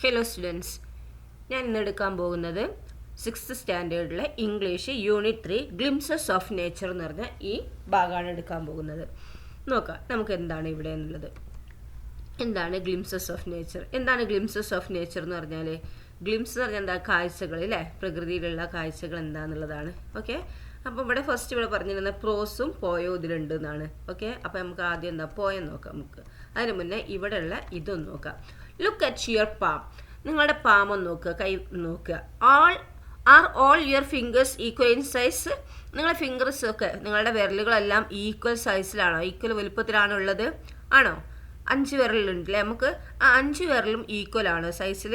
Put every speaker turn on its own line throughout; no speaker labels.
Hello students, ഞാൻ ഇന്ന് എടുക്കാൻ പോകുന്നത് 6th സ്റ്റാൻഡേർഡിലെ English unit 3 glimpses of nature എന്ന് പറഞ്ഞ ഈ ഭാഗമാണ് എടുക്കാൻ പോകുന്നത്. നോക്കാം നമുക്ക് എന്താണ് ഇവിടെ എന്നുള്ളത്. എന്താണ് ഗ്ലിംസസ് ഓഫ് നേച്ചർ? എന്താണ് ഗ്ലിംസസ് ഓഫ് നേച്ചർ എന്ന് പറഞ്ഞാൽ? ഗ്ലിംസ് എന്ന് പറഞ്ഞാൽ എന്താ? കാഴ്ചകൾ അല്ലേ, പ്രകൃതിയിലുള്ള കാഴ്ചകൾ എന്താണെന്നുള്ളതാണ്. ഓക്കെ, അപ്പോൾ ഇവിടെ ഫസ്റ്റ് ഇവിടെ പറഞ്ഞിരുന്ന പ്രോസും പോയോ ഇതിലുണ്ട് എന്നാണ്. ഓക്കെ, അപ്പോൾ നമുക്ക് ആദ്യം എന്താ പോയം നോക്കാം. നമുക്ക് അതിന് മുന്നേ ഇവിടെയുള്ള ഇതൊന്ന് നോക്കാം. Look at your palm. നിങ്ങളുടെ പാം ഒന്ന് നോക്കുക, കൈ നോക്കുക. All your fingers equal in size? നിങ്ങളുടെ ഫിംഗേഴ്സ് ഒക്കെ, നിങ്ങളുടെ വിരലുകളെല്ലാം ഈക്വൽ സൈസിലാണോ, ഈക്വൽ വലുപ്പത്തിലാണോ ഉള്ളത്? ആണോ? 5 വിരലുണ്ടല്ലേ നമുക്ക്, ആ 5 വിരലും ഈക്വൽ ആണോ സൈസിൽ?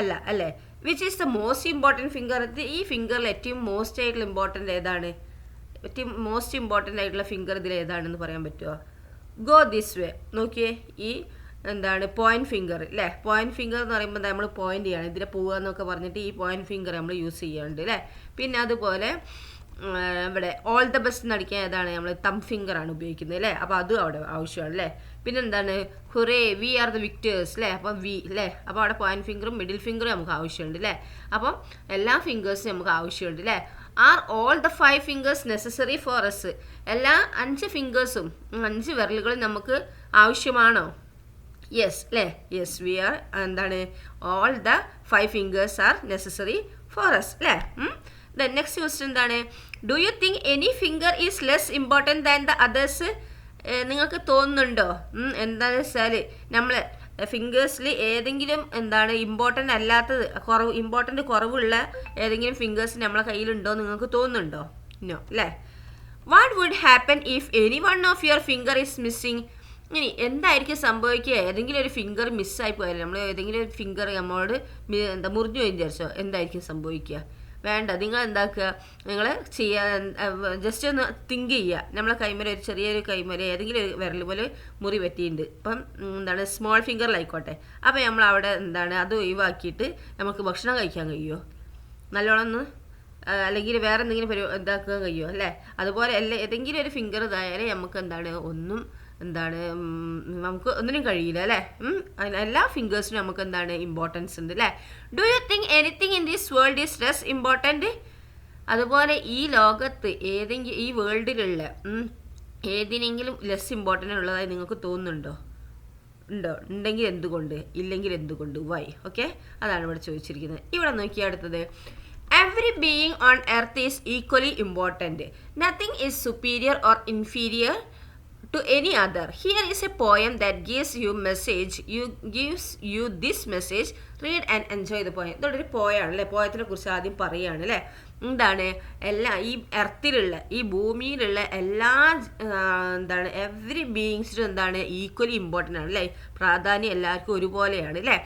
അല്ല അല്ലേ? Which is the most important finger? ഈ ഫിംഗറിൽ ഏറ്റവും മോസ്റ്റ് ആയിട്ടുള്ള ഇമ്പോർട്ടൻ്റ് ഏതാണ്? ഏറ്റവും മോസ്റ്റ് ഇമ്പോർട്ടൻ്റ് ആയിട്ടുള്ള ഫിംഗർ ഇതിൽ ഏതാണെന്ന് പറയാൻ പറ്റുമോ? Go this way. നോക്കിയേ, ഈ എന്താണ് പോയിന്റ് ഫിംഗർ അല്ലേ? പോയിന്റ് ഫിംഗർ എന്ന് പറയുമ്പോൾ നമ്മൾ പോയിന്റ് ചെയ്യാണ്, ഇതിലെ പോവുക എന്നൊക്കെ പറഞ്ഞിട്ട് ഈ പോയിന്റ് ഫിംഗർ നമ്മൾ യൂസ് ചെയ്യാറുണ്ട് അല്ലേ. പിന്നെ അതുപോലെ ഇവിടെ ഓൾ ദ ബെസ്റ്റ് എന്നടിക്കാൻ ഏതാണ്? നമ്മൾ തം ഫിംഗർ ആണ് ഉപയോഗിക്കുന്നത് അല്ലേ. അപ്പോൾ അതും അവിടെ ആവശ്യമാണ് അല്ലേ. പിന്നെ എന്താണ്? Hurray, V are the Victers അല്ലേ. അപ്പം വി അല്ലേ, അപ്പോൾ അവിടെ പോയിന്റ് ഫിംഗറും മിഡിൽ ഫിംഗറും നമുക്ക് ആവശ്യമുണ്ട് അല്ലേ. അപ്പം എല്ലാ ഫിംഗേഴ്സും നമുക്ക് ആവശ്യമുണ്ട് അല്ലേ. Are all the 5 fingers necessary four S? എല്ലാ 5 ഫിംഗേഴ്സും 5 വിരലുകളും നമുക്ക് ആവശ്യമാണോ? യെസ് അല്ലേ. യെസ്, വി ആർ എന്താണ് all the 5 fingers R necessary four S അല്ലേ. ദെൻ നെക്സ്റ്റ് ക്വസ്റ്റ്യൻ എന്താണ്? Do you think any finger is less important than the others? നിങ്ങൾക്ക് തോന്നുന്നുണ്ടോ? എന്താണെന്ന് വെച്ചാൽ നമ്മൾ ഫിംഗേഴ്സിൽ ഏതെങ്കിലും എന്താണ് ഇമ്പോർട്ടൻ്റ് അല്ലാത്തത്, ഇമ്പോർട്ടൻ്റ് കുറവുള്ള ഏതെങ്കിലും ഫിംഗേഴ്സ് നമ്മളെ കയ്യിലുണ്ടോ നിങ്ങൾക്ക് തോന്നുന്നുണ്ടോ? നോ അല്ലേ. What would happen if any one of your finger is missing? ഇനി എന്തായിരിക്കും സംഭവിക്കുക? ഏതെങ്കിലും ഒരു ഫിംഗർ മിസ്സായി പോയാലും, നമ്മൾ ഏതെങ്കിലും ഒരു ഫിംഗർ നമ്മളോട് മുറിഞ്ഞു പോയി വിചാരിച്ചോ, എന്തായിരിക്കും സംഭവിക്കുക? വേണ്ട, നിങ്ങൾ എന്താക്കുക, നിങ്ങൾ ജസ്റ്റ് ഒന്ന് തിങ്ക് ചെയ്യുക. നമ്മളെ കൈമല ഒരു ചെറിയൊരു കൈമല ഏതെങ്കിലും ഒരു വിരൽ പോലെ മുറി പറ്റിയിട്ടുണ്ട്. ഇപ്പം എന്താണ് സ്മോൾ ഫിംഗറിലായിക്കോട്ടെ. അപ്പോൾ നമ്മൾ അവിടെ എന്താണ് അത് ഒഴിവാക്കിയിട്ട് നമുക്ക് ഭക്ഷണം കഴിക്കാൻ കഴിയുമോ? നല്ലോണം ഒന്ന്, അല്ലെങ്കിൽ വേറെ എന്തെങ്കിലും ഇതാക്കാൻ കഴിയുമോ അല്ലേ? അതുപോലെ ഏതെങ്കിലും ഒരു ഫിംഗർ ഇതായാലും നമുക്ക് എന്താണ് ഒന്നും നമുക്ക് ഒന്നിനും കഴിയില്ല അല്ലേ. എല്ലാ ഫിംഗേഴ്സിനും നമുക്ക് എന്താണ് ഇമ്പോർട്ടൻസ് ഉണ്ട് അല്ലേ. Do you think anything in this world is less important? അതുപോലെ ഈ ലോകത്ത് ഈ വേൾഡിലുള്ള ഏതിനെങ്കിലും ലെസ് ഇമ്പോർട്ടൻ്റ് ഉള്ളതായി നിങ്ങൾക്ക് തോന്നുന്നുണ്ടോ? ഉണ്ടെങ്കിൽ എന്തുകൊണ്ട്, ഇല്ലെങ്കിൽ എന്തുകൊണ്ട്, വൈ? ഓക്കെ, അതാണ് ഇവിടെ ചോദിച്ചിരിക്കുന്നത്. ഇവിടെ നോക്കിയാൽ അടുത്തത്, every being on earth is equally important. Nothing is superior or inferior to any other. Here is a poem that gives you this message. Read and enjoy the poem. ഇതൊരു പോയാണ് അല്ലേ. പോയത്തിനെ കുറിച്ച് ആദ്യം പറയുകയാണ് അല്ലേ. എന്താണ്? ഈ എർത്തിലുള്ള, ഈ ഭൂമിയിലുള്ള എല്ലാ എന്താണ് എവറി ബീയിങ്സിനും എന്താണ് ഈക്വലി ഇമ്പോർട്ടൻ്റ് ആണ് അല്ലേ. പ്രാധാന്യം എല്ലാവർക്കും ഒരുപോലെയാണ് അല്ലേ.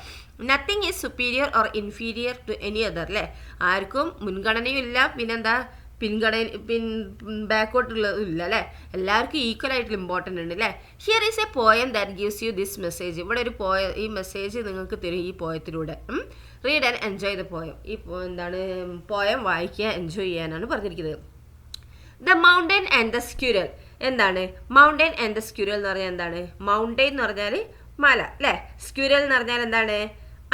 Nothing is superior or inferior to any other അല്ലേ. ആർക്കും മുൻഗണനയും ഇല്ല, പിന്നെന്താ ബാക്കോട്ടുള്ളതും ഇല്ല അല്ലേ. എല്ലാവർക്കും ഈക്വൽ ആയിട്ടുള്ള ഇമ്പോർട്ടൻ്റ് ഉണ്ട് അല്ലേ. Here is a poem that gives you this message. ഇവിടെ ഒരു ഈ മെസ്സേജ് നിങ്ങൾക്ക് തരും ഈ പോയത്തിലൂടെ. Read and enjoy the poem. ഈ എന്താണ് പോയം വായിക്കുക, എൻജോയ് ചെയ്യാനാണ് പറഞ്ഞിരിക്കുന്നത്. The mountain and the squirrel. എന്താണ് മൗണ്ടൻ ആൻഡ് ദ സ്ക്വിറൽ എന്ന് പറഞ്ഞാൽ എന്താണ്? മൗണ്ടൻ എന്ന് പറഞ്ഞാൽ മല അല്ലേ. സ്ക്വിറൽ എന്ന് പറഞ്ഞാൽ എന്താണ്?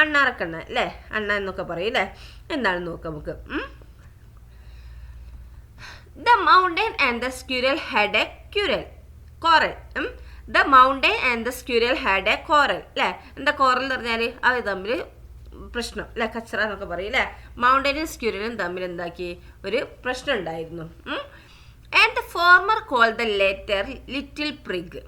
അണ്ണാറക്കണ്ണ അല്ലേ, അണ്ണ എന്നൊക്കെ പറയും അല്ലേ. എന്താണെന്ന് നോക്കാം നമുക്ക്. The mountain and the squirrel had a quarrel. The mountain and the squirrel had a quarrel അല്ലേ. എന്താ കോറൽ എന്ന് പറഞ്ഞാൽ അവർ തമ്മിൽ പ്രശ്നം അല്ലേ, കച്ചറ എന്നൊക്കെ പറയും അല്ലേ. മൗണ്ടനും സ്ക്വിറലും തമ്മിൽ എന്താക്കി ഒരു പ്രശ്നം ഉണ്ടായിരുന്നു. And the former call the latter little prig.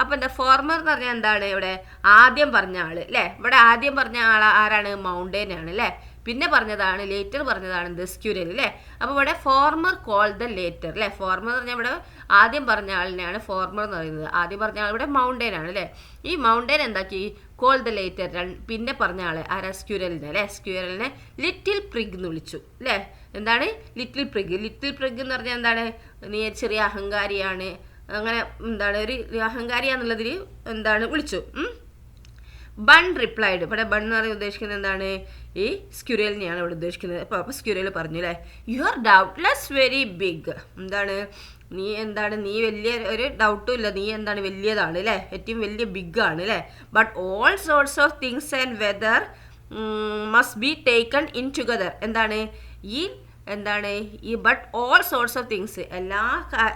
അപ്പം എന്താ ഫോർമർ എന്ന് പറഞ്ഞാൽ എന്താണ്? ഇവിടെ ആദ്യം പറഞ്ഞ ആള് അല്ലേ. ഇവിടെ ആദ്യം പറഞ്ഞ ആൾ ആരാണ്? മൗണ്ടൻ ആണ് അല്ലേ. പിന്നെ പറഞ്ഞതാണ് ലേറ്റർ പറഞ്ഞതാണ് ദ സ്ക്വിറൽ അല്ലേ. അപ്പോൾ ഇവിടെ ഫോർമർ കോൾ ദ ലേറ്റർ അല്ലേ. ഫോർമർ എന്ന് പറഞ്ഞാൽ ഇവിടെ ആദ്യം പറഞ്ഞ ആളിനെയാണ് ഫോർമർ എന്ന് പറയുന്നത്. ആദ്യം പറഞ്ഞ ആൾ ഇവിടെ മൗണ്ടൻ ആണ് അല്ലേ. ഈ മൗണ്ടൻ എന്താക്കി? കോൾ ദ ലേറ്റർ, പിന്നെ പറഞ്ഞ ആളെ ആരാ? സ്ക്വിറലിനെ അല്ലേ. സ്ക്വിറലിനെ ലിറ്റിൽ പ്രിഗ് എന്ന് വിളിച്ചു അല്ലേ. എന്താണ് ലിറ്റിൽ പ്രിഗ്? ലിറ്റിൽ പ്രിഗ് എന്ന് പറഞ്ഞാൽ എന്താണ്? നീ ചെറിയ അഹങ്കാരിയാണ്, അങ്ങനെ എന്താണ് ഒരു അഹങ്കാരിയാന്നുള്ളതിൽ എന്താണ് വിളിച്ചു. Bun replied. ഇവിടെ ബൺ എന്ന് പറയാൻ ഉദ്ദേശിക്കുന്നത് എന്താണ്? ഈ സ്ക്വിറലിനെയാണ് ഇവിടെ ഉദ്ദേശിക്കുന്നത്. അപ്പോൾ സ്ക്വിറൽ പറഞ്ഞു അല്ലേ, you are doubtless very big. എന്താണ്? നീ എന്താണ്, നീ വലിയ ഒരു ഡൗട്ടും ഇല്ല, നീ എന്താണ് വലിയതാണ് അല്ലേ, ഏറ്റവും വലിയ ബിഗ് ആണ് അല്ലേ. But all sorts of things and whether must be taken in together. എന്താണ് ഈ എന്താണ് ഈ but all sorts of things,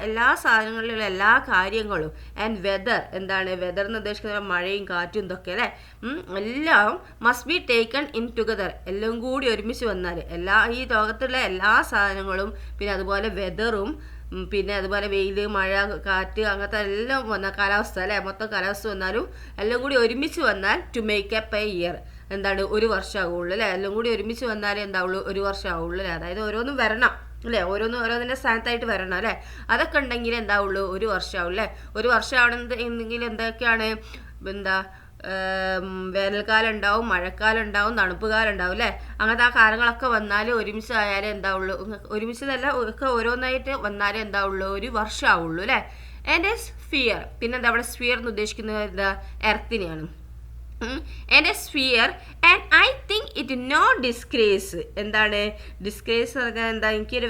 എല്ലാ സാധനങ്ങളിലുള്ള എല്ലാ കാര്യങ്ങളും, ആൻഡ് വെദർ എന്താണ്, വെദർ എന്ന് ഉദ്ദേശിക്കുന്നത് മഴയും കാറ്റും ഇതൊക്കെ അല്ലേ, എല്ലാം must be taken in together, എല്ലാം കൂടി ഒരുമിച്ച് വന്നാൽ ഈ ലോകത്തുള്ള എല്ലാ സാധനങ്ങളും, പിന്നെ അതുപോലെ വെദറും, പിന്നെ അതുപോലെ വെയിൽ, മഴ, കാറ്റ്, അങ്ങനത്തെ എല്ലാം വന്നാൽ കാലാവസ്ഥ അല്ലേ, മൊത്തം കാലാവസ്ഥ വന്നാലും എല്ലാം കൂടി ഒരുമിച്ച് വന്നാൽ to make up a year, എന്താണ് ഒരു വർഷം ആവുള്ളൂ അല്ലേ. എല്ലാം കൂടി ഒരുമിച്ച് വന്നാലേ എന്താവുള്ളൂ, ഒരു വർഷം ആവുള്ളൂ അല്ലേ. അതായത് ഓരോന്നും വരണം അല്ലേ, ഓരോന്നിൻ്റെ സ്ഥാനത്തായിട്ട് വരണം അല്ലേ. അതൊക്കെ ഉണ്ടെങ്കിൽ എന്താവുള്ളൂ, ഒരു വർഷം ആവും അല്ലേ. ഒരു വർഷം ആവണമെങ്കിൽ എന്തൊക്കെയാണ്, എന്താ വേനൽക്കാലം ഉണ്ടാവും, മഴക്കാലം ഉണ്ടാവും, തണുപ്പ് കാലം ഉണ്ടാവും അല്ലേ. അങ്ങനത്തെ ആ കാലങ്ങളൊക്കെ വന്നാലും ഒരുമിച്ച് ആയാലേ എന്താവുള്ളൂ, ഒരുമിച്ചതല്ല ഒക്കെ ഓരോന്നായിട്ട് വന്നാലേ എന്താവുള്ളൂ, ഒരു വർഷം ആവുള്ളൂ അല്ലേ. ആൻഡ് സ്ഫിയർ, പിന്നെ എന്താ അവിടെ സ്ഫിയർ എന്ന് ഉദ്ദേശിക്കുന്നത് എന്താ, എർത്തിനെയാണ്. And a sphere and I think it no disgrace. എന്താണ് ഡിസ്ഗ്രേസ് എന്ന് പറഞ്ഞാൽ എന്താ, എനിക്കൊരു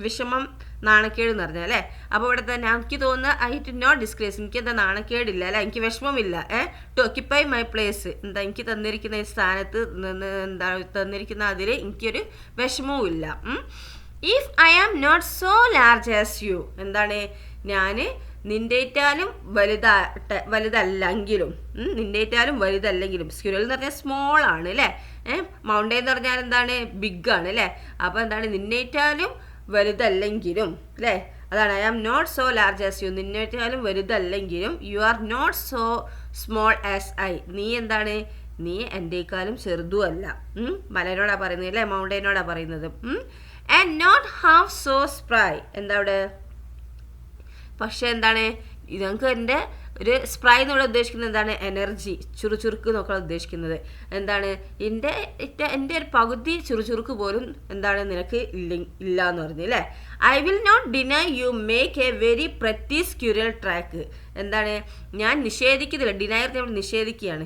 വിഷമം, നാണക്കേട് എന്ന് പറഞ്ഞാൽ അല്ലേ. അപ്പോൾ ഇവിടെ തന്നെ എനിക്ക് തോന്നുന്നത് ഇറ്റ് നോ ഡിസ്ഗ്രേസ്, എനിക്ക് എന്താ നാണക്കേടില്ല അല്ലേ, എനിക്ക് വിഷമമില്ല ടു ഓക്യുപ്പൈ മൈ പ്ലേസ്, എന്താ എനിക്ക് തന്നിരിക്കുന്ന ഈ സ്ഥാനത്ത് എന്താ തന്നിരിക്കുന്ന അതിൽ എനിക്കൊരു വിഷമവും ഇല്ല. If I am not so large as you, എന്താണ് ഞാൻ നിൻ്റെറ്റാലും വലുതല്ലെങ്കിലും, നിൻ്റെറ്റാലും വലുതല്ലെങ്കിലും, സ്ക്വിറൽ എന്ന് പറഞ്ഞാൽ സ്മോൾ ആണ് അല്ലേ, മൗണ്ടെയിൻ എന്ന് പറഞ്ഞാൽ എന്താണ് ബിഗ് ആണ് അല്ലേ. അപ്പോൾ എന്താണ് നിന്നേറ്റാലും വലുതല്ലെങ്കിലും അല്ലേ, അതാണ് I am not so large as you, നിന്നേറ്റാലും വലുതല്ലെങ്കിലും you are not so small as I, നീ എന്താണ്, നീ എൻ്റെക്കാളും ചെറുതുമല്ല. മലനോടാ പറയുന്നത് അല്ലേ, മൗണ്ടെയിനോടാ പറയുന്നത്. And not half so spry, എന്താ അവിടെ, പക്ഷെ എന്താണ് ഞങ്ങൾക്ക് എൻ്റെ ഒരു സ്പ്രൈ എന്നുള്ള ഉദ്ദേശിക്കുന്നത് എന്താണ്, എനർജി, ചുറുചുറുക്ക് എന്നൊക്കെ ഉദ്ദേശിക്കുന്നത്. എന്താണ് എൻ്റെ ഒരു പകുതി ചുറുചുറുക്ക് പോലും എന്താണ് നിനക്ക് ഇല്ല എന്ന് പറഞ്ഞു അല്ലേ. I will not deny you make a very pretty squirrel track, എന്താണ് ഞാൻ നിഷേധിക്കുന്നില്ല, ഡിനൈർ നമ്മൾ നിഷേധിക്കുകയാണ്,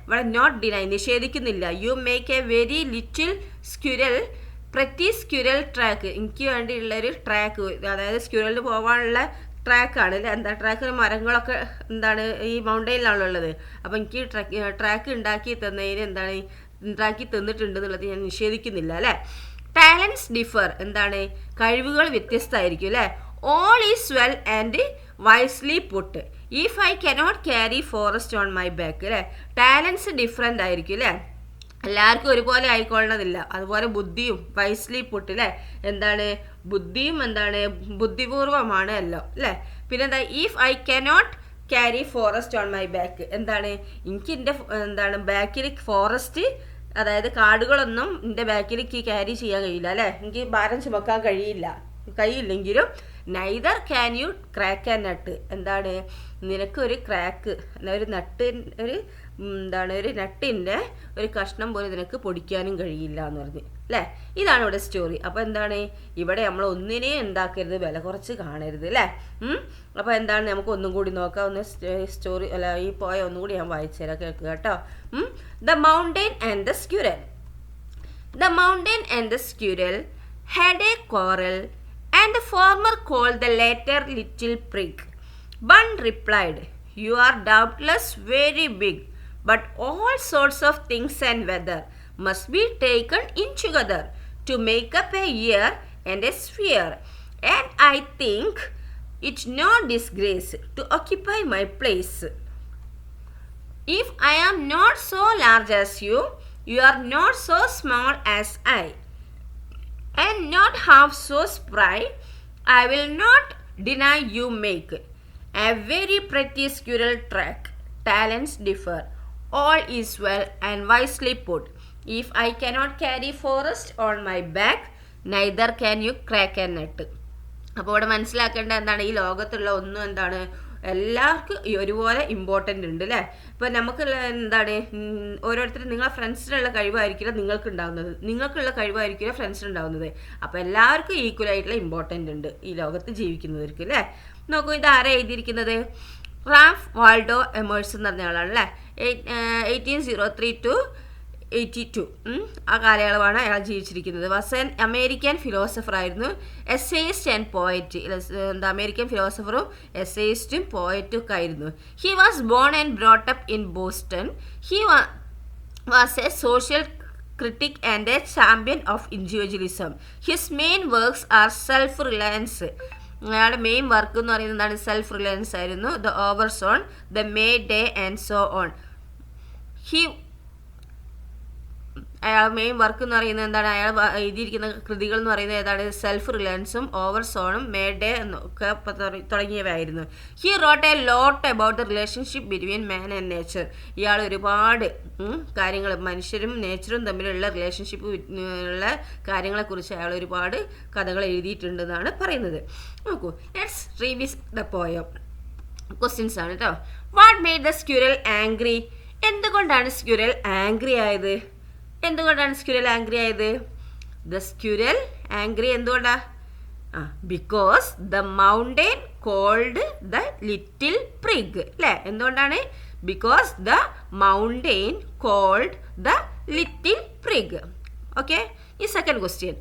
ഇവിടെ നോട്ട് ഡിനൈ നിഷേധിക്കുന്നില്ല, you make a very little squirrel pretty squirrel track, എനിക്ക് വേണ്ടിയുള്ളൊരു ട്രാക്ക്, അതായത് സ്ക്വിറലിന് പോകാനുള്ള ട്രാക്കാണ് അല്ലേ. എന്താ ട്രാക്ക്, മരങ്ങളൊക്കെ എന്താണ് ഈ മൗണ്ടെയിലാണല്ലോ ഉള്ളത്. അപ്പോൾ എനിക്ക് ട്രാക്ക് ഉണ്ടാക്കി തന്നതിന് എന്താണ് ഉണ്ടാക്കി തന്നിട്ടുണ്ട് എന്നുള്ളത് ഞാൻ നിഷേധിക്കുന്നില്ല അല്ലേ. ടാലൻസ് ഡിഫർ, എന്താണ് കഴിവുകൾ വ്യത്യസ്തമായിരിക്കും അല്ലേ. All is well and wisely put, if I cannot carry forest on my back അല്ലേ. ടാലൻസ് ഡിഫറെൻ്റ് ആയിരിക്കും അല്ലേ, എല്ലാവർക്കും ഒരുപോലെ ആയിക്കൊള്ളണമെന്നില്ല. അതുപോലെ ബുദ്ധിയും വൈസ്ലി പുട്ട് അല്ലേ, എന്താണ് ബുദ്ധിയും എന്താണ് ബുദ്ധിപൂർവമാണ് എല്ലാം അല്ലേ. പിന്നെന്താ if I cannot carry forest on my back, എന്താണ് എനിക്ക് എൻ്റെ എന്താണ് ബാക്കിൽ ഫോറസ്റ്റ്, അതായത് കാടുകളൊന്നും എൻ്റെ ബാക്കിലേക്ക് ക്യാരി ചെയ്യാൻ കഴിയില്ല അല്ലേ, എനിക്ക് ഭാരം ചുമക്കാൻ കഴിയില്ലെങ്കിലും neither can you crack and nut, എന്താണ് നിനക്കൊരു ക്രാക്ക്, ഒരു നട്ട്, ഒരു നട്ടിൻ്റെ ഒരു കഷ്ണം പോലെ നിനക്ക് പൊടിക്കാനും കഴിയില്ല എന്ന് പറഞ്ഞ് അല്ലേ. ഇതാണ് ഇവിടെ സ്റ്റോറി. അപ്പോൾ എന്താണ് ഇവിടെ നമ്മൾ ഒന്നിനെയും എന്താക്കരുത്, വില കുറച്ച് കാണരുത് അല്ലേ. അപ്പോൾ എന്താണ് നമുക്ക് ഒന്നും കൂടി നോക്കാം, ഒന്ന് സ്റ്റോറി അല്ല ഈ പോയ ഒന്നും കൂടി ഞാൻ വായിച്ചു തരാം, കേൾക്കുക കേട്ടോ. The mountain and the squirrel. The mountain and the squirrel had a quarrel, and the former called the latter little prig. One replied, "You are doubtless very big, but all sorts of things and weather must be taken in together to make up a year and a sphere, and I think it no disgrace to occupy my place. If I am not so large as you, you are not so small as I, and not half so spry, I will not deny you make a very pretty squirrel track. Talents differ, all is well and wisely put. If I cannot carry forest on my back, neither can you crack a nut." അപ്പോൾ ഇവിടെ മനസ്സിലാക്കേണ്ട എന്താണ്, ഈ ലോകത്തുള്ള ഒന്നും എന്താണ് എല്ലാവർക്കും ഒരുപോലെ ഇമ്പോർട്ടൻ്റ് ഉണ്ട് അല്ലേ. ഇപ്പോൾ നമുക്കുള്ള എന്താണ് ഓരോരുത്തരും നിങ്ങളെ ഫ്രണ്ട്സിനുള്ള കഴിവായിരിക്കില്ല നിങ്ങൾക്കുള്ള കഴിവായിരിക്കില്ല ഫ്രണ്ട്സിനുണ്ടാവുന്നത്. അപ്പോൾ എല്ലാവർക്കും ഈക്വൽ ആയിട്ടുള്ള ഇമ്പോർട്ടൻ്റ് ഉണ്ട് ഈ ലോകത്ത് ജീവിക്കുന്നവർക്ക് അല്ലേ. നോക്കൂ, ഇത് ആരാ എഴുതിയിരിക്കുന്നത്, റാൽഫ് വാൾഡോ എമേഴ്സൺ എന്ന് പറഞ്ഞ ആളാണ് അല്ലേ. 1803 to 1882 ആ കാലയളവാണ് അയാൾ ജീവിച്ചിരിക്കുന്നത്. വാസ് ആൻ അമേരിക്കൻ ഫിലോസഫർ ആയിരുന്നു, എസ്സേയിസ്റ്റ് ആൻഡ് പോയറ്റ്. എന്താ അമേരിക്കൻ ഫിലോസഫറും എസ്സേയിസ്റ്റും പോയറ്റും ഒക്കെ ആയിരുന്നു. He was born and brought up in Boston. He was A social critic and a champion of individualism. His main works are self-reliance. അയാളുടെ main work എന്ന് പറയുന്നത് എന്താണ്? Self reliance ആയിരുന്നു. The oversoul, the May Day and so on. അയാൾ main work എന്ന് പറയുന്നത് എന്താണ്? അയാൾ എഴുതിയിരിക്കുന്ന കൃതികൾ എന്ന് പറയുന്നത് ഏതാണ്? സെൽഫ് റിലയൻസും ഓവർസോണും മേ ഡേ എന്നൊക്കെ തുടങ്ങിയവയായിരുന്നു. He wrote a lot about the relationship between man and nature. ഇയാൾ ഒരുപാട് കാര്യങ്ങൾ, മനുഷ്യരും നേച്ചറും തമ്മിലുള്ള റിലേഷൻഷിപ്പ് ഉള്ള കാര്യങ്ങളെക്കുറിച്ച് അയാൾ ഒരുപാട് കഥകൾ എഴുതിയിട്ടുണ്ടെന്നാണ് പറയുന്നത്. നോക്കൂ, let's revisit the poem. Questions ആണ് കേട്ടോ. What made the squirrel angry? എന്തുകൊണ്ടാണ് സ്ക്വിറൽ ആംഗ്രി ആയത്? എന്തുകൊണ്ടാണ് സ്ക്വിറൽ ആംഗ്രി ആയത്? ദ സ്ക്വിറൽ ആംഗ്രി എന്തുകൊണ്ടാ? Because the mountain called the little prig. അല്ലേ? എന്തുകൊണ്ടാണ്? Because the mountain called the little prig. Okay, ഈ second question.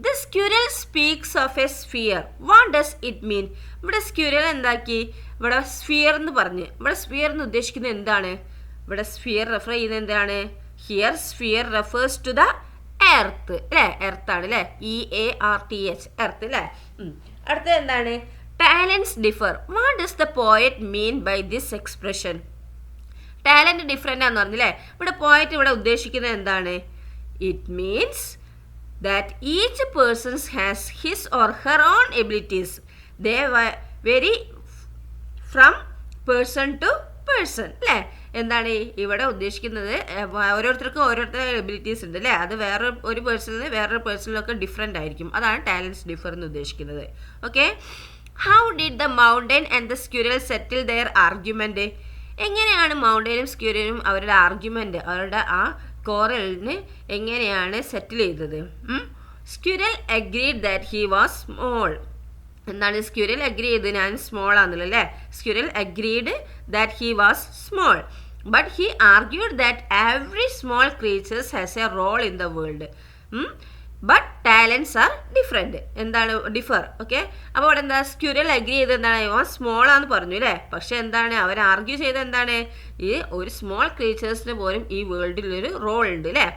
The squirrel speaks of a sphere. What does it mean? ഇവിടെ squirrel എന്താക്കി? ഇവിടെ sphere എന്ന് പറഞ്ഞ്, ഇവിടെ സ്ഫിയർ എന്ന് ഉദ്ദേശിക്കുന്നത് എന്താണ്? ഇവിടെ സ്ഫിയർ റെഫർ ചെയ്യുന്നത് എന്താണ്? Here sphere refers to the earth. അല്ലേ? എർത്ത് ആണ് അല്ലേ? EARTH, എർത്ത് അല്ലേ? അടുത്തത് എന്താണ്? Talents differ. What does the poet mean by this expression? Talent different ആണെന്ന് പറഞ്ഞില്ലേ? ഇവിടെ പോയറ്റ് ഇവിടെ ഉദ്ദേശിക്കുന്നത് എന്താണ്? It means that each person has his or her own abilities. They vary from person to person. അല്ലേ? എന്താണ് ഇവിടെ ഉദ്ദേശിക്കുന്നത്? ഓരോരുത്തർക്കും ഓരോരുത്തരുടെ എബിലിറ്റീസ് ഉണ്ട് അല്ലേ? അത് വേറെ ഒരു പേഴ്സണിൽ വേറൊരു പേഴ്സണിലൊക്കെ ഡിഫറെൻ്റ് ആയിരിക്കും. അതാണ് ടാലൻസ് ഡിഫർ എന്ന് ഉദ്ദേശിക്കുന്നത്. Okay, how did the mountain and the squirrel settle their argument? എങ്ങനെയാണ് മൗണ്ടനും സ്ക്വിറലും അവരുടെ ആർഗ്യുമെൻറ്റ്, അവരുടെ ആ കോറലിന് എങ്ങനെയാണ് സെറ്റിൽ ചെയ്തത്? Squirrel agreed that he was small. എന്താണ് സ്ക്വിറൽ അഗ്രി ചെയ്ത്? ഞാൻ സ്മോൾ ആണല്ലോ അല്ലേ? Squirrel agreed that he was small, but he argued that every small creatures has a role in the world, but talents are different. എന്താണ് ഡിഫർ? Okay, അപ്പോൾ അവിടെ എന്താ? സ്ക്വിറൽ അഗ്രി ചെയ്ത് എന്താണ്? ഇവൻ സ്മോൾ ആണെന്ന് പറഞ്ഞു അല്ലേ? പക്ഷെ എന്താണ് അവർ ആർഗ്യൂ ചെയ്ത് എന്താണ്? ഈ ഒരു സ്മോൾ ക്രീച്ചേഴ്സിന് പോലും ഈ വേൾഡിലൊരു റോൾ ഉണ്ട് അല്ലേ?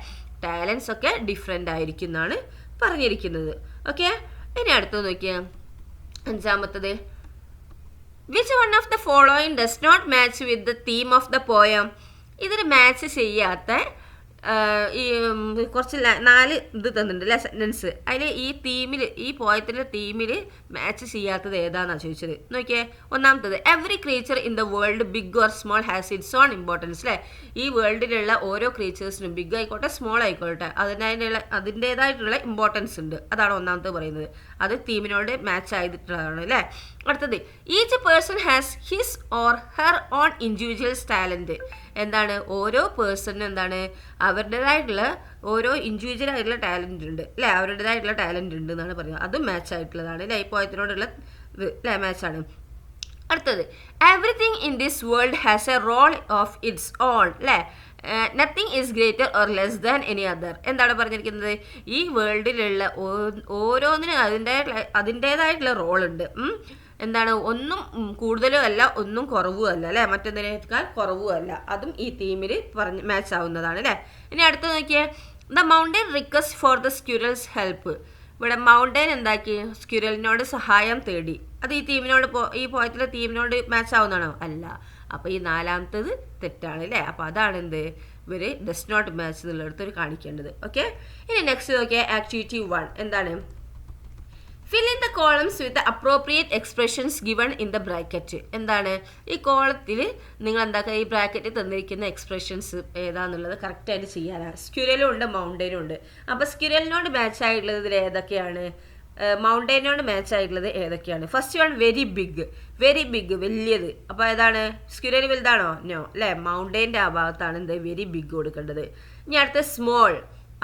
ടാലൻസ് ഒക്കെ ഡിഫറെൻ്റ് ആയിരിക്കും എന്നാണ് പറഞ്ഞിരിക്കുന്നത്. ഓക്കെ, ഇനി അടുത്തത് നോക്കിയാൽ അഞ്ചാമത്തത്. Which one of the following does not match with the theme of the poem? ഇതിന് മാച്ച് ചെയ്യാത്ത ഈ കുറച്ച് 4 ഇത് തന്നിട്ടുണ്ട് അല്ലേ, സെൻറ്റൻസ്. അതിൽ ഈ തീമിൽ, ഈ പോയത്തിൻ്റെ തീമിൽ മാച്ച് ചെയ്യാത്തത് ഏതാണെന്നാണ് ചോദിച്ചത്. നോക്കിയേ, ഒന്നാമത്തത് every creature in the world big or small has its own importance. അല്ലേ? ഈ വേൾഡിലുള്ള ഓരോ ക്രീച്ചേഴ്സിനും ബിഗ് ആയിക്കോട്ടെ സ്മോൾ ആയിക്കോട്ടെ അതിൻ്റേതായിട്ടുള്ള ഇമ്പോർട്ടൻസ് ഉണ്ട്. അതാണ് ഒന്നാമത്തെ പറയുന്നത്. അത് തീമിനോട് മാച്ച് ആയിട്ടുള്ളതാണ് അല്ലേ? അടുത്തത് each person has his or her own individuals talent. എന്താണ്? ഓരോ പേഴ്സണിനും എന്താണ് അവരുടേതായിട്ടുള്ള ഓരോ ഇൻഡിവിജ്വൽ ആയിട്ടുള്ള ടാലൻറ്റ് ഉണ്ട് അല്ലേ? അവരുടേതായിട്ടുള്ള ടാലൻറ്റ് ഉണ്ട് എന്നാണ് പറയുന്നത്. അതും മാച്ച് ആയിട്ടുള്ളതാണ് അല്ലേ? ഈ പോയത്തിനോടുള്ള ഇത് അല്ലേ? മാച്ചാണ്. അടുത്തത് everything in this world has a role of its own. അല്ലേ? Nothing is greater or less than any other. എന്താണ് പറഞ്ഞിരിക്കുന്നത്? ഈ വേൾഡിലുള്ള ഓരോന്നിനും അതിൻ്റേതായിട്ടുള്ള റോളുണ്ട്. എന്താണ്? ഒന്നും കൂടുതലും അല്ല, ഒന്നും കുറവും അല്ല അല്ലേ? മറ്റൊന്നിനേക്കാൾ കുറവും അല്ല. അതും ഈ തീമിൽ പറഞ്ഞ് മാച്ച് ആവുന്നതാണ് അല്ലേ? ഇനി അടുത്ത് നോക്കിയേ, the mountain request for the squirrels help. ഇവിടെ മൗണ്ടൻ എന്താക്കി? സ്ക്വിറലിനോട് സഹായം തേടി. അത് ഈ തീമിനോട് ഈ പോയത്തിലെ തീമിനോട് മാച്ച് ആവുന്നതാണോ? അല്ല. അപ്പോൾ ഈ 4ാമത്തത് തെറ്റാണ് അല്ലേ? അപ്പോൾ അതാണ് എന്ത്? ഇവർ ഡസ് നോട്ട് മാച്ച് എന്നുള്ളിടത്ത് കാണിക്കേണ്ടത്. ഓക്കെ, ഇനി നെക്സ്റ്റ് നോക്കിയാൽ ആക്ടിവിറ്റി 1 എന്താണ്? Fill in the columns with appropriate expressions given in the bracket. എന്താണ്? ഈ കോളത്തിൽ നിങ്ങൾ എന്താക്കുക? ഈ ബ്രാക്കറ്റിൽ തന്നിരിക്കുന്ന എക്സ്പ്രഷൻസ് ഏതാണെന്നുള്ളത് കറക്റ്റായിട്ട് ചെയ്യാനാണ്. സ്ക്വിറലും ഉണ്ട്, മൗണ്ടനും ഉണ്ട്. അപ്പോൾ സ്ക്വിറലിനോട് മാച്ച് ആയിട്ടുള്ളത് ഇതിൽ ഏതൊക്കെയാണ്? മൗണ്ടനോട് മാച്ച് ആയിട്ടുള്ളത് ഏതൊക്കെയാണ്? First one very big. Very big, വലിയത്. അപ്പോൾ ഏതാണ്? സ്ക്വിറൽ വലുതാണോ? നോ അല്ലേ? മൗണ്ടൻ്റെ ആ ഭാഗത്താണ് എന്ത്? വെരി ബിഗ് കൊടുക്കേണ്ടത്. ഇനി അടുത്ത സ്മോൾ.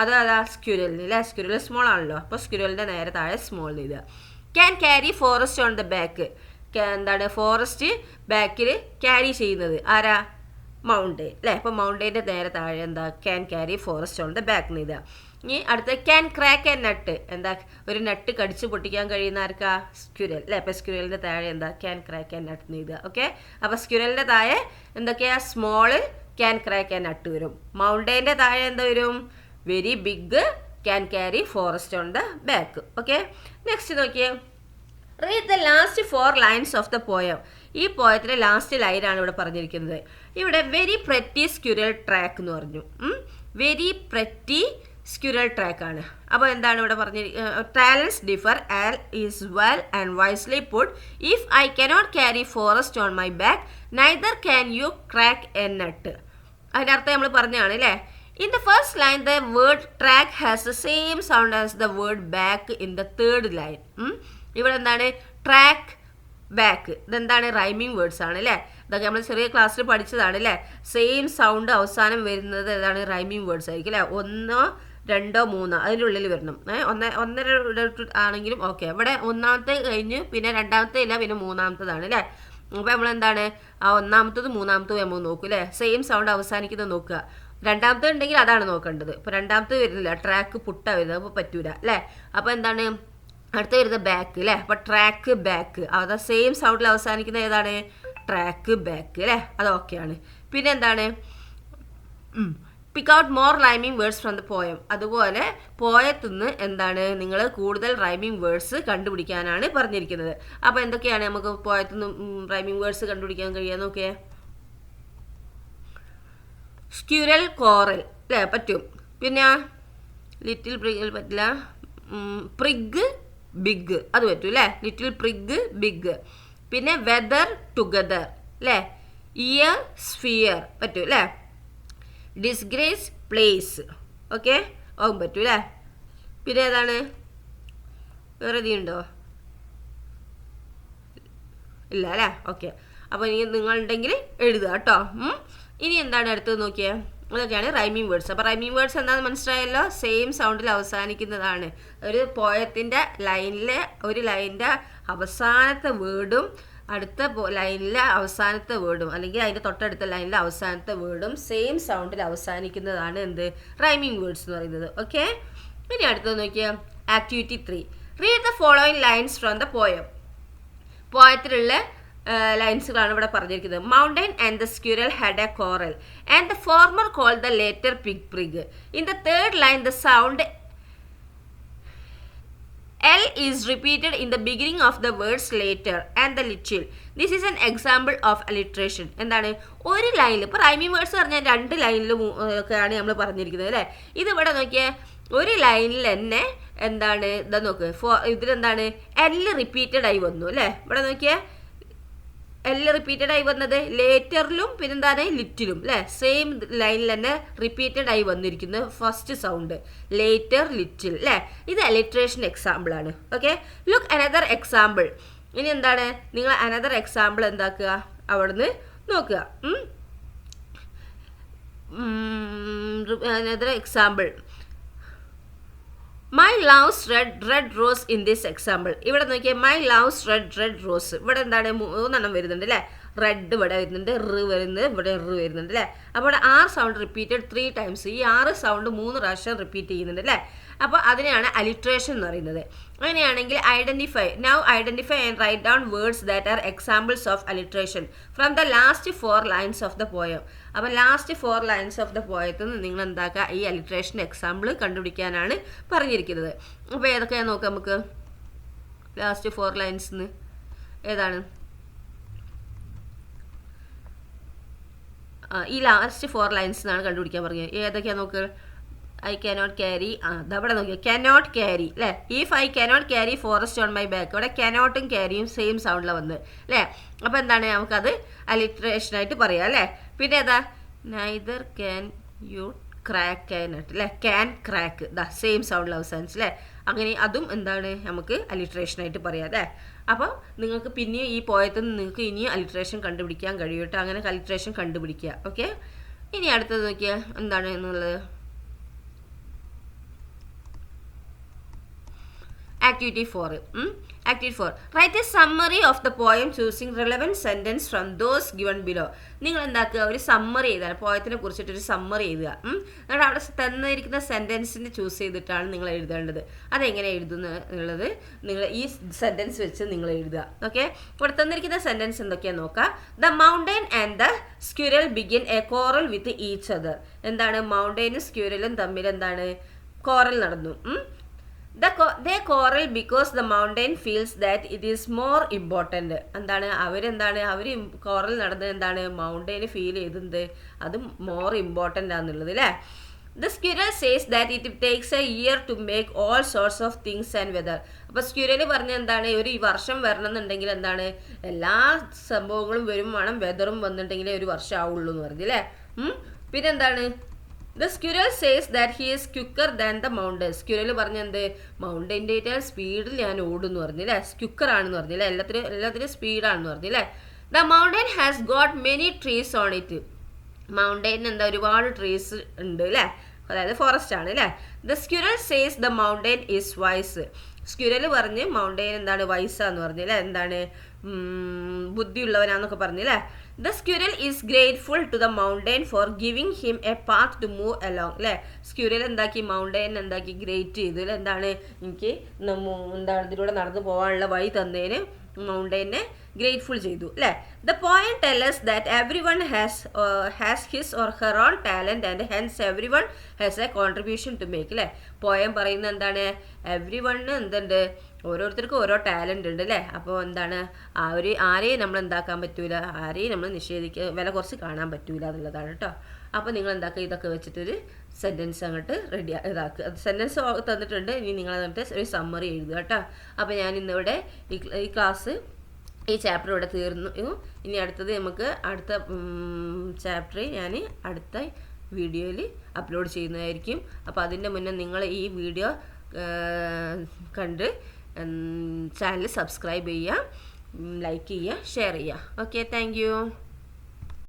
അതാ സ്ക്വിറലിന് അല്ലേ? സ്ക്വിറൽ സ്മോൾ ആണല്ലോ. അപ്പോൾ സ്ക്വിറലിൻ്റെ നേരെ താഴെ സ്മോൾ എഴുതുക. Can carry forest on the back. എന്താണ്? ഫോറസ്റ്റ് ബാക്കിൽ ക്യാരി ചെയ്യുന്നത് ആരാ? മൗണ്ടെയിൻ അല്ലേ. അപ്പോൾ മൗണ്ടെയിൻ്റെ നേരെ താഴെ എന്താ can carry forest on the back എന്ന് എഴുതുക. ഇനി അടുത്ത ക്യാൻ ക്രാക്ക് എ നട്ട്, എന്താ ഒരു നട്ട് കടിച്ച് പൊട്ടിക്കാൻ കഴിയുന്ന ആർക്കാ? സ്ക്വിരൽ അല്ലേ. അപ്പോൾ സ്ക്വിരലിൻ്റെ താഴെ എന്താ ക്യാൻ ക്രാക്ക് എ നട്ട് എന്ന് എഴുതുക. ഓക്കെ, അപ്പോൾ സ്ക്വിരലിൻ്റെ താഴെ എന്തൊക്കെയാ? Small can crack a nut വരും. മൗണ്ടെയിൻ്റെ താഴെ എന്താ വരും? Very big can carry forest on the back. Okay, next നോക്കിയേ. Read the last 4 lines of the poem. ഈ പോയത്തിലെ ലാസ്റ്റ് ലൈനാണ് ഇവിടെ പറഞ്ഞിരിക്കുന്നത്. ഇവിടെ വെരി പ്രെറ്റി സ്ക്വിരൽ ട്രാക്ക് എന്ന് പറഞ്ഞു. വെരി പ്രെറ്റി സ്ക്വിരൽ ട്രാക്ക് ആണ്. അപ്പോൾ എന്താണ് ഇവിടെ പറഞ്ഞിരിക്കുന്നത്? Talents differ all is well and wisely put. If I cannot carry forest on my back neither can you crack a nut. അതിൻ്റെ അർത്ഥം നമ്മൾ പറഞ്ഞതാണ് അല്ലേ. In the first line, the word track has the same sound as the word back in the third line. ഇവിടെ എന്താണ്? Track, back, ഇതെന്താണ്? Rhyming words ആണ് അല്ലേ. ഇതൊക്കെ നമ്മൾ ചെറിയ ക്ലാസ്സിൽ പഠിച്ചതാണ് അല്ലേ. സെയിം സൗണ്ട് അവസാനം വരുന്നത് ഏതാണ്? റൈമിങ് വേർഡ്സ് ആയിരിക്കും അല്ലേ. 1, 2, 3 അതിൻ്റെ ഉള്ളിൽ വരണം. 1, 1 ആണെങ്കിലും ഓക്കെ. ഇവിടെ ഒന്നാമത്തെ കഴിഞ്ഞ് പിന്നെ രണ്ടാമത്തെ ഇല്ല, പിന്നെ മൂന്നാമത്തതാണ് അല്ലേ. അപ്പോൾ നമ്മളെന്താണ്? ആ ഒന്നാമത്തതും മൂന്നാമത്തതും നമ്മൾ നോക്കും അല്ലേ. സെയിം സൗണ്ട് അവസാനിക്കുന്നത് നോക്കുക. രണ്ടാമത്തെ ഉണ്ടെങ്കിൽ അതാണ് നോക്കേണ്ടത്. ഇപ്പോൾ രണ്ടാമത്തെ വരുന്നില്ല, ട്രാക്ക് പുട്ട വരുന്നത്, അപ്പോൾ പറ്റൂല അല്ലേ. അപ്പോൾ എന്താണ് അടുത്ത വരുന്നത്? ബാക്ക് അല്ലേ. അപ്പോൾ ട്രാക്ക് ബാക്ക്, അത് സെയിം സൗണ്ടിൽ അവസാനിക്കുന്ന ഏതാണ്? ട്രാക്ക് ബാക്ക് അല്ലേ. അത് ഓക്കെയാണ്. പിന്നെ എന്താണ്? Pick out more rhyming words from the poem. അതുപോലെ പോയത്തുനിന്ന് എന്താണ് നിങ്ങൾ കൂടുതൽ റൈമിംഗ് വേർഡ്സ് കണ്ടുപിടിക്കാനാണ് പറഞ്ഞിരിക്കുന്നത്. അപ്പോൾ എന്തൊക്കെയാണ് നമുക്ക് പോയത്തുനിന്ന് റൈമിംഗ് വേർഡ്സ് കണ്ടുപിടിക്കാൻ കഴിയാൻ നോക്കിയേ. സ്ക്വിരൽ കോറൽ അല്ലേ, പറ്റും. പിന്നെ ലിറ്റിൽ പ്രിഗ് പറ്റില്ല. പ്രിഗ് ബിഗ് അത് പറ്റും അല്ലേ. Little prig big. പിന്നെ വെദർ ടുഗദർ അല്ലേ. ഇയർ സ്ഫിയർ പറ്റും അല്ലേ. ഡിസ്ഗ്രേസ് പ്ലേസ് ഓക്കെ ആവും പറ്റും അല്ലേ. പിന്നെ ഏതാണ്? വേറെ ഇതുണ്ടോ? ഇല്ല അല്ലേ. ഓക്കെ, അപ്പോൾ ഇനി നിങ്ങളുണ്ടെങ്കിൽ എഴുതുക കേട്ടോ. ഇനി എന്താണ് അടുത്തത് നോക്കിയാൽ? അതൊക്കെയാണ് റൈമിംഗ് വേർഡ്സ്. അപ്പോൾ റൈമിംഗ് വേർഡ്സ് എന്താണെന്ന് മനസ്സിലായല്ലോ. സെയിം സൗണ്ടിൽ അവസാനിക്കുന്നതാണ്. ഒരു പോയത്തിൻ്റെ ലൈനിലെ ഒരു ലൈനിൻ്റെ അവസാനത്തെ വേർഡും അടുത്ത ലൈനിലെ അവസാനത്തെ വേർഡും അല്ലെങ്കിൽ അതിൻ്റെ തൊട്ടടുത്ത ലൈനിലെ അവസാനത്തെ വേർഡും സെയിം സൗണ്ടിൽ അവസാനിക്കുന്നതാണ് എന്ത്? റൈമിംഗ് വേർഡ്സ് എന്ന് പറയുന്നത്. ഓക്കെ, ഇനി അടുത്തത് നോക്കിയാൽ activity 3. Read the following lines from the poem. പോയത്തിലുള്ള ലൈൻസുകളാണ് ഇവിടെ പറഞ്ഞിരിക്കുന്നത്. Mountain and the squirrel had a quarrel and the former called the latter pig prig. In the third line the sound L is repeated in the beginning of the words later and the little. This is an example of alliteration. എന്താണ്? ഒരു ലൈനിൽ ഇപ്പോൾ rhyming words പറഞ്ഞാൽ 2 ലൈനിലും ഒക്കെയാണ് നമ്മൾ പറഞ്ഞിരിക്കുന്നത് അല്ലേ. ഇത് ഇവിടെ നോക്കിയാൽ ഒരു ലൈനിൽ തന്നെ എന്താണ്? ഇതാ നോക്ക്, ഇതിലെന്താണ്? L റിപ്പീറ്റഡ് ആയി വന്നു അല്ലേ. ഇവിടെ നോക്കിയാൽ L റിപ്പീറ്റഡ് ആയി വന്നത് ലേറ്ററിലും പിന്നെന്താണ്? ലിറ്റിലും അല്ലേ. സെയിം ലൈനിൽ തന്നെ റിപ്പീറ്റഡ് ആയി വന്നിരിക്കുന്നു ഫസ്റ്റ് സൗണ്ട്. ലേറ്റർ, ലിറ്റിൽ അല്ലേ. ഇത് അലിട്രേഷൻ എക്സാമ്പിൾ ആണ്. Okay, look another example. ഇനി എന്താണ്? നിങ്ങൾ അനദർ എക്സാമ്പിൾ എന്താക്കുക? അവിടുന്ന് നോക്കുക. Another example. My loves red rose in this example. ഇവിടെ നോക്കിയാൽ മൈ ലവ്സ് റെഡ് റോസ്. ഇവിടെ എന്താണ്? 3 വരുന്നുണ്ട് അല്ലേ. റെഡ് ഇവിടെ വരുന്നുണ്ട്, വരുന്നത് ഇവിടെ വരുന്നുണ്ട് അല്ലേ. അപ്പോൾ ഇവിടെ 6 സൗണ്ട് റിപ്പീറ്റഡ് 3 ടൈംസ്. ഈ 6 സൗണ്ട് 3 പ്രാവശ്യം റിപ്പീറ്റ് ചെയ്യുന്നുണ്ട് അല്ലേ. അപ്പോൾ അതിനെയാണ് അലിട്രേഷൻ എന്ന് പറയുന്നത്. അങ്ങനെയാണെങ്കിൽ identify and write down words that are examples of alliteration from the last 4 lines of the poem. അപ്പോൾ ലാസ്റ്റ് 4 ലൈൻസ് ഓഫ് ദ പോയത്തിൽ നിന്ന് നിങ്ങൾ എന്താക്കുക? ഈ അലിട്രേഷൻ എക്സാമ്പിൾ കണ്ടുപിടിക്കാനാണ് പറഞ്ഞിരിക്കുന്നത്. അപ്പോൾ ഏതൊക്കെയാണ് നോക്കാം നമുക്ക്. ലാസ്റ്റ് 4 ലൈൻസിന് ഏതാണ്? ഈ ലാസ്റ്റ് 4 ലൈൻസിനാണ് കണ്ടുപിടിക്കാൻ പറഞ്ഞത്. ഏതൊക്കെയാണ് നോക്കുക? I cannot carry. അതവിടെ നോക്കിയോ, കനോട്ട് ക്യാരി അല്ലേ. If I cannot carry forest on my back. ഇവിടെ കനോട്ടും ക്യാരിയും സെയിം സൗണ്ടിലാണ് വന്നത് അല്ലേ. അപ്പോൾ എന്താണ്? നമുക്കത് അലിട്രേഷനായിട്ട് പറയാം അല്ലേ. പിന്നെ ഏതാ? Neither can you crack a nut അല്ലേ. ക്യാൻ ക്രാക്ക് ദ സെയിം സൗണ്ടിൽ അവസാനിച്ചു അല്ലേ. അങ്ങനെ അതും എന്താണ്? നമുക്ക് അലിട്രേഷനായിട്ട് പറയാം അല്ലേ. അപ്പോൾ നിങ്ങൾക്ക് പിന്നെയും ഈ പോയത്തിൽ നിന്ന് നിങ്ങൾക്ക് ഇനിയും അലിട്രേഷൻ കണ്ടുപിടിക്കാൻ കഴിയും കേട്ടോ. അങ്ങനെ അലിട്രേഷൻ കണ്ടുപിടിക്കുക. ഓക്കെ, ഇനി അടുത്തത് നോക്കിയാൽ എന്താണ് എന്നുള്ളത്. Activity 4. Activity 4. Write a summary of the poem choosing relevant sentence from those given below. നിങ്ങൾ എന്താക്കുക, ഒരു സമ്മറി എഴുതുക, പോയത്തിനെ കുറിച്ചിട്ടൊരു സമ്മറി എഴുതുക. എന്നിട്ട് അവിടെ തന്നിരിക്കുന്ന സെൻറ്റൻസിന് ചൂസ് ചെയ്തിട്ടാണ് നിങ്ങൾ എഴുതേണ്ടത്. അതെങ്ങനെ എഴുതുന്നുള്ളത് നിങ്ങൾ ഈ സെൻറ്റൻസ് വെച്ച് നിങ്ങൾ എഴുതുക. ഓക്കെ, ഇവിടെ തന്നിരിക്കുന്ന സെൻറ്റൻസ് എന്തൊക്കെയാണെന്ന് നോക്കുക. The mountain and the squirrel begin a quarrel with each other. എന്താണ്, മൗണ്ടനും സ്ക്വിറലും തമ്മിൽ എന്താണ്, കോറൽ നടന്നു. They quarrel because the mountain feels that it is more important. എന്താണ് അവർ കോറൽ നടന്നത് എന്താണ്, മൗണ്ടൈന് ഫീൽ ചെയ്തത് അത് മോർ ഇമ്പോർട്ടൻ്റ് ആണെന്നുള്ളത് അല്ലേ. The squirrel says that it takes a year to make all sorts of things and weather. അപ്പോൾ squirrel പറഞ്ഞ എന്താണ്, ഒരു വർഷം വരണം എന്നുണ്ടെങ്കിൽ എന്താണ്, എല്ലാ സംഭവങ്ങളും വരും വേണം, വെതറും വന്നിട്ടുണ്ടെങ്കിൽ ഒരു വർഷം ആവുള്ളൂ എന്ന് പറഞ്ഞില്ലേ. പിന്നെന്താണ്, The squirrel says that he is quicker than the mountain. Squirrel പറഞ്ഞെന്ത്, മൗണ്ടൈൻ്റെ സ്പീഡിൽ ഞാൻ ഓടുന്നു പറഞ്ഞില്ലേ, ക്യുക്കർ ആണെന്ന് പറഞ്ഞില്ലേ, എല്ലാത്തിനും സ്പീഡാണെന്ന് പറഞ്ഞില്ലേ. The mountain has got many trees on it. മൗണ്ടൈന് എന്താ, ഒരുപാട് ട്രീസ് ഉണ്ട് അല്ലേ, അതായത് ഫോറസ്റ്റ് ആണ് അല്ലേ. The squirrel says the mountain is wise. Squirrel പറഞ്ഞ് മൗണ്ടൈൻ എന്താണ്, വൈസാന്ന് പറഞ്ഞില്ലേ, എന്താണ് ബുദ്ധിയുള്ളവനാന്നൊക്കെ പറഞ്ഞില്ലേ. The squirrel is grateful to the mountain for giving him a path to move along. അല്ലേ, സ്ക്വിറൽ എന്താക്കി, മൗണ്ടൈൻ എന്താക്കി, ഗ്രേറ്റ് ചെയ്തു. എന്താണ്, എനിക്ക് എന്താണ് ഇതിലൂടെ നടന്നു പോകാനുള്ള വഴി തന്നതിന് മൗണ്ടൈനെ ഗ്രേറ്റ്ഫുൾ ചെയ്തു അല്ലേ. The point tell us that everyone has his or her own talent and hence everyone has a contribution to make. അല്ലേ, പോയം പറയുന്നത് എന്താണ്, എവ്രി വണ്ണ് എന്തുണ്ട്, ഓരോരുത്തർക്കും ഓരോ ടാലൻ്റ് ഉണ്ട് അല്ലേ. അപ്പോൾ എന്താണ്, ആരെയും നമ്മൾ എന്താക്കാൻ പറ്റൂല, ആരെയും നമ്മൾ വില കുറച്ച് കാണാൻ പറ്റൂല എന്നുള്ളതാണ് കേട്ടോ. അപ്പോൾ നിങ്ങൾ എന്താക്കുക, ഇതൊക്കെ വെച്ചിട്ടൊരു സെൻറ്റൻസ് അങ്ങോട്ട് ഇതാക്കുക. സെൻറ്റൻസ് തന്നിട്ടുണ്ട്, ഇനി നിങ്ങൾ എന്നിട്ട് ഒരു സമ്മറി എഴുതുക കേട്ടോ. അപ്പോൾ ഞാൻ ഇന്നിവിടെ ഈ ക്ലാസ്, ഈ ചാപ്റ്റർ ഇവിടെ തീർന്നു. ഇനി അടുത്തത് നമുക്ക് അടുത്ത ചാപ്റ്റർ ഞാൻ അടുത്ത വീഡിയോയിൽ അപ്ലോഡ് ചെയ്യുന്നതായിരിക്കും. അപ്പോൾ അതിൻ്റെ മുന്നേ നിങ്ങൾ ഈ വീഡിയോ കണ്ട് ചാനൽ സബ്സ്ക്രൈബ് ചെയ്യുക, ലൈക്ക് ചെയ്യുക, ഷെയർ ചെയ്യുക. Okay, thank you.